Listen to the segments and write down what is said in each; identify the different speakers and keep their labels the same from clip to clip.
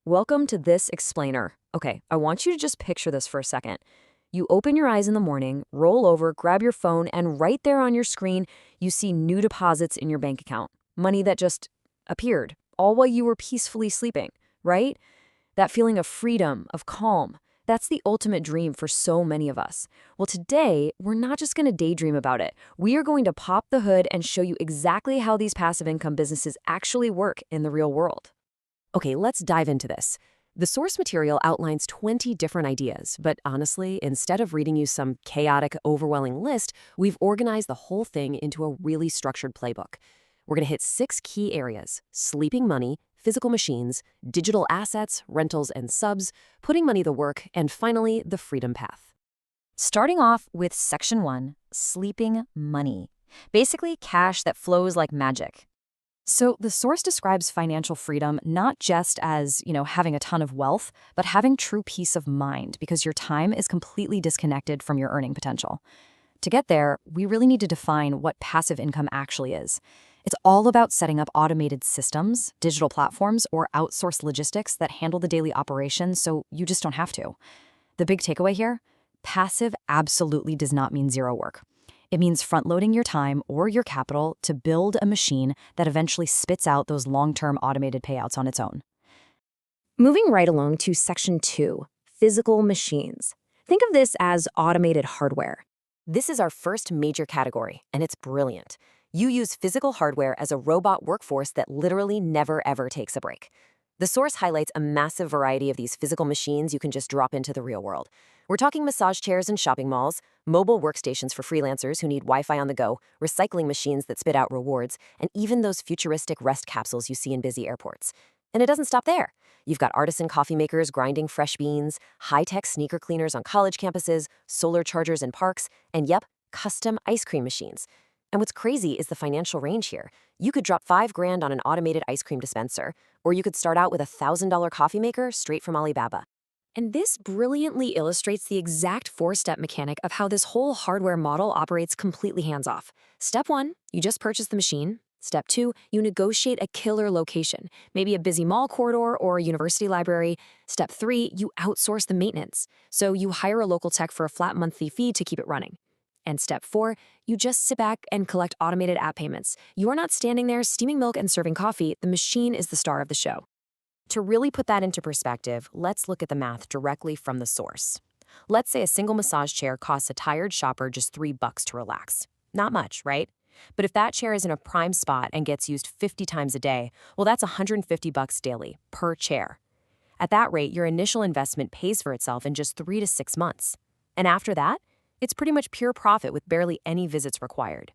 Speaker 1: Welcome to this explainer. Okay, I want you to just picture this for a second. You open your eyes in the morning, roll over, grab your phone, and right there on your screen, you see new deposits in your bank account. Money that just appeared, all while you were peacefully sleeping, right? That feeling of freedom, of calm. That's the ultimate dream for so many of us. Well, today, we're not just going to daydream about it. We are going to pop the hood and show you exactly how these passive income businesses actually work in the real world. Okay, let's dive into this. The source material outlines 20 different ideas, but honestly, instead of reading you some chaotic, overwhelming list, we've organized the whole thing into a really structured playbook. We're going to hit 6 key areas: sleeping money, physical machines, digital assets, rentals and subs, putting money to work, and finally, the freedom path.
Speaker 2: Starting off with Section 1, sleeping money. Basically, cash that flows like magic. So the source describes financial freedom not just as, having a ton of wealth, but having true peace of mind because your time is completely disconnected from your earning potential. To get there, we really need to define what passive income actually is. It's all about setting up automated systems, digital platforms, or outsourced logistics that handle the daily operations so you just don't have to. The big takeaway here? Passive absolutely does not mean zero work. It means front-loading your time or your capital to build a machine that eventually spits out those long-term automated payouts on its own.
Speaker 1: Moving right along to Section 2, physical machines. Think of this as automated hardware. This is our first major category, and it's brilliant. You use physical hardware as a robot workforce that literally never ever takes a break. The source highlights a massive variety of these physical machines you can just drop into the real world. We're talking massage chairs in shopping malls, mobile workstations for freelancers who need Wi-Fi on the go, recycling machines that spit out rewards, and even those futuristic rest capsules you see in busy airports. And it doesn't stop there. You've got artisan coffee makers grinding fresh beans, high-tech sneaker cleaners on college campuses, solar chargers in parks, and custom ice cream machines. And what's crazy is the financial range here. You could drop $5,000 on an automated ice cream dispenser, or you could start out with a $1,000 coffee maker straight from Alibaba. And this brilliantly illustrates the exact 4-step mechanic of how this whole hardware model operates completely hands-off. Step 1, you just purchase the machine. Step 2, you negotiate a killer location, maybe a busy mall corridor or a university library. Step 3, you outsource the maintenance. So you hire a local tech for a flat monthly fee to keep it running. And Step 4, you just sit back and collect automated app payments. You are not standing there steaming milk and serving coffee. The machine is the star of the show. To really put that into perspective, let's look at the math directly from the source. Let's say a single massage chair costs a tired shopper just $3 to relax. Not much, right? But if that chair is in a prime spot and gets used 50 times a day, well, that's $150 daily, per chair. At that rate, your initial investment pays for itself in just 3 to 6 months. And after that, it's pretty much pure profit with barely any visits required.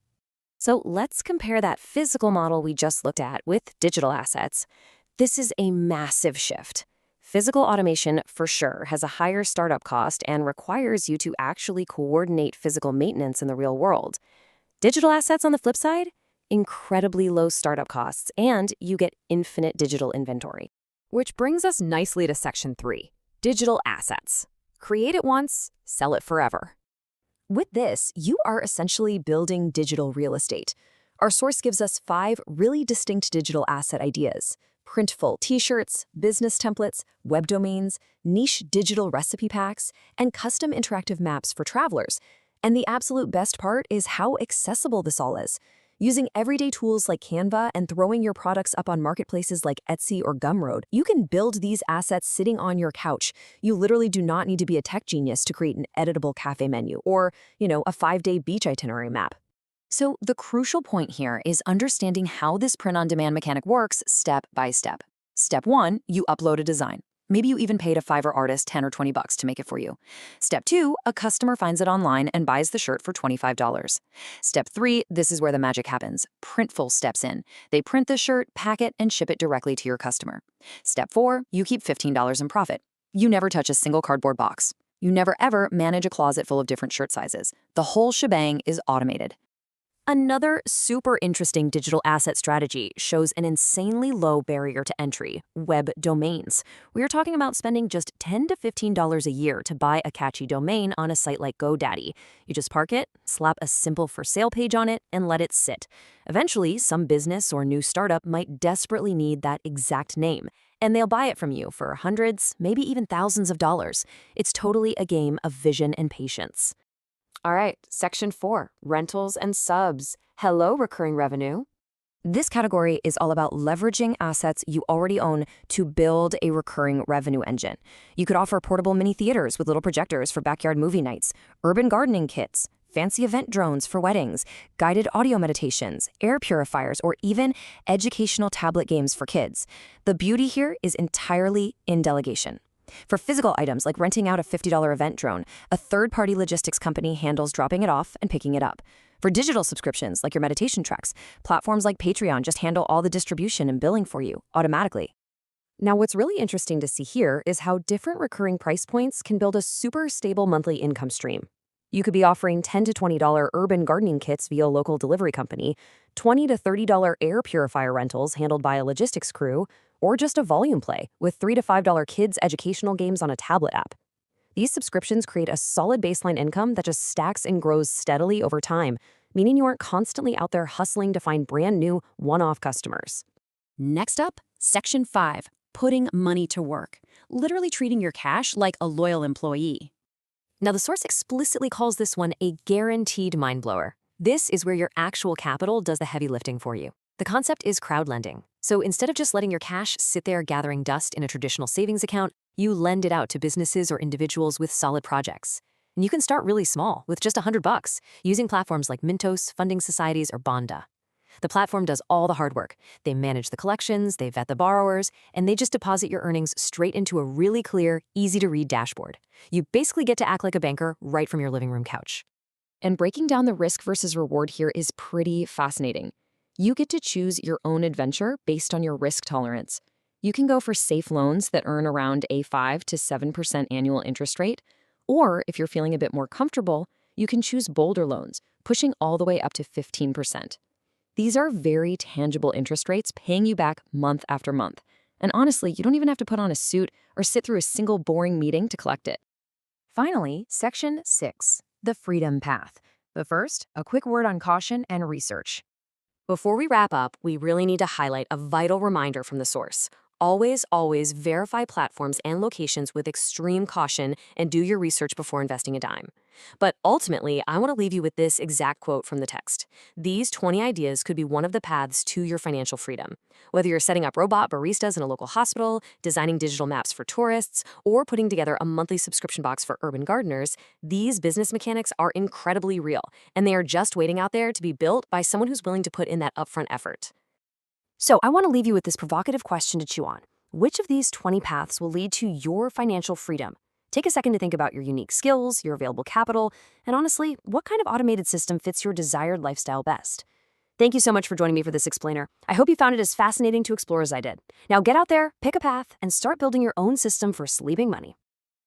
Speaker 1: So let's compare that physical model we just looked at with digital assets. This is a massive shift. Physical automation, for sure, has a higher startup cost and requires you to actually coordinate physical maintenance in the real world. Digital assets, on the flip side, incredibly low startup costs, and you get infinite digital inventory. Which brings us nicely to Section 3, digital assets. Create it once, sell it forever. With this, you are essentially building digital real estate. Our source gives us 5 really distinct digital asset ideas: Printful t-shirts, business templates, web domains, niche digital recipe packs, and custom interactive maps for travelers. And the absolute best part is how accessible this all is. Using everyday tools like Canva and throwing your products up on marketplaces like Etsy or Gumroad, you can build these assets sitting on your couch. You literally do not need to be a tech genius to create an editable cafe menu or, a 5-day beach itinerary map. So the crucial point here is understanding how this print-on-demand mechanic works step by step. Step 1, you upload a design. Maybe you even paid a Fiverr artist $10 or $20 to make it for you. Step 2, a customer finds it online and buys the shirt for $25. Step 3, this is where the magic happens. Printful steps in. They print the shirt, pack it, and ship it directly to your customer. Step 4, you keep $15 in profit. You never touch a single cardboard box. You never ever manage a closet full of different shirt sizes. The whole shebang is automated. Another super interesting digital asset strategy shows an insanely low barrier to entry: web domains. We are talking about spending just $10 to $15 a year to buy a catchy domain on a site like GoDaddy. You just park it, slap a simple for sale page on it, and let it sit. Eventually, some business or new startup might desperately need that exact name. And they'll buy it from you for hundreds, maybe even thousands of dollars. It's totally a game of vision and patience. All right, Section 4, Rentals and Subs. Hello, recurring revenue. This category is all about leveraging assets you already own to build a recurring revenue engine. You could offer portable mini theaters with little projectors for backyard movie nights, urban gardening kits, fancy event drones for weddings, guided audio meditations, air purifiers, or even educational tablet games for kids. The beauty here is entirely in delegation. For physical items like renting out a $50 event drone, a third-party logistics company handles dropping it off and picking it up. For digital subscriptions like your meditation tracks, platforms like Patreon just handle all the distribution and billing for you automatically. Now, what's really interesting to see here is how different recurring price points can build a super stable monthly income stream. You could be offering $10 to $20 urban gardening kits via a local delivery company, $20 to $30 air purifier rentals handled by a logistics crew, or just a volume play with $3 to $5 kids' educational games on a tablet app. These subscriptions create a solid baseline income that just stacks and grows steadily over time, meaning you aren't constantly out there hustling to find brand new one-off customers.
Speaker 3: Next up, Section 5, putting money to work, literally treating your cash like a loyal employee.
Speaker 1: Now, the source explicitly calls this one a guaranteed mind blower. This is where your actual capital does the heavy lifting for you. The concept is crowd lending. So instead of just letting your cash sit there gathering dust in a traditional savings account, you lend it out to businesses or individuals with solid projects. And you can start really small with just $100 using platforms like Mintos, Funding Societies, or Bonda. The platform does all the hard work. They manage the collections, they vet the borrowers, and they just deposit your earnings straight into a really clear, easy-to-read dashboard. You basically get to act like a banker right from your living room couch. And breaking down the risk versus reward here is pretty fascinating. You get to choose your own adventure based on your risk tolerance. You can go for safe loans that earn around a 5 to 7% annual interest rate, or if you're feeling a bit more comfortable, you can choose bolder loans, pushing all the way up to 15%. These are very tangible interest rates paying you back month after month. And honestly, you don't even have to put on a suit or sit through a single boring meeting to collect it. Finally, Section 6, the freedom path. But first, a quick word on caution and research. Before we wrap up, we really need to highlight a vital reminder from the source. Always verify platforms and locations with extreme caution and do your research before investing a dime. But ultimately, I want to leave you with this exact quote from the text. These 20 ideas could be one of the paths to your financial freedom. Whether you're setting up robot baristas in a local hospital, designing digital maps for tourists, or putting together a monthly subscription box for urban gardeners, these business mechanics are incredibly real, and they are just waiting out there to be built by someone who's willing to put in that upfront effort. So I want to leave you with this provocative question to chew on. Which of these 20 paths will lead to your financial freedom? Take a second to think about your unique skills, your available capital, and honestly, what kind of automated system fits your desired lifestyle best? Thank you so much for joining me for this explainer. I hope you found it as fascinating to explore as I did. Now get out there, pick a path, and start building your own system for sleeping money.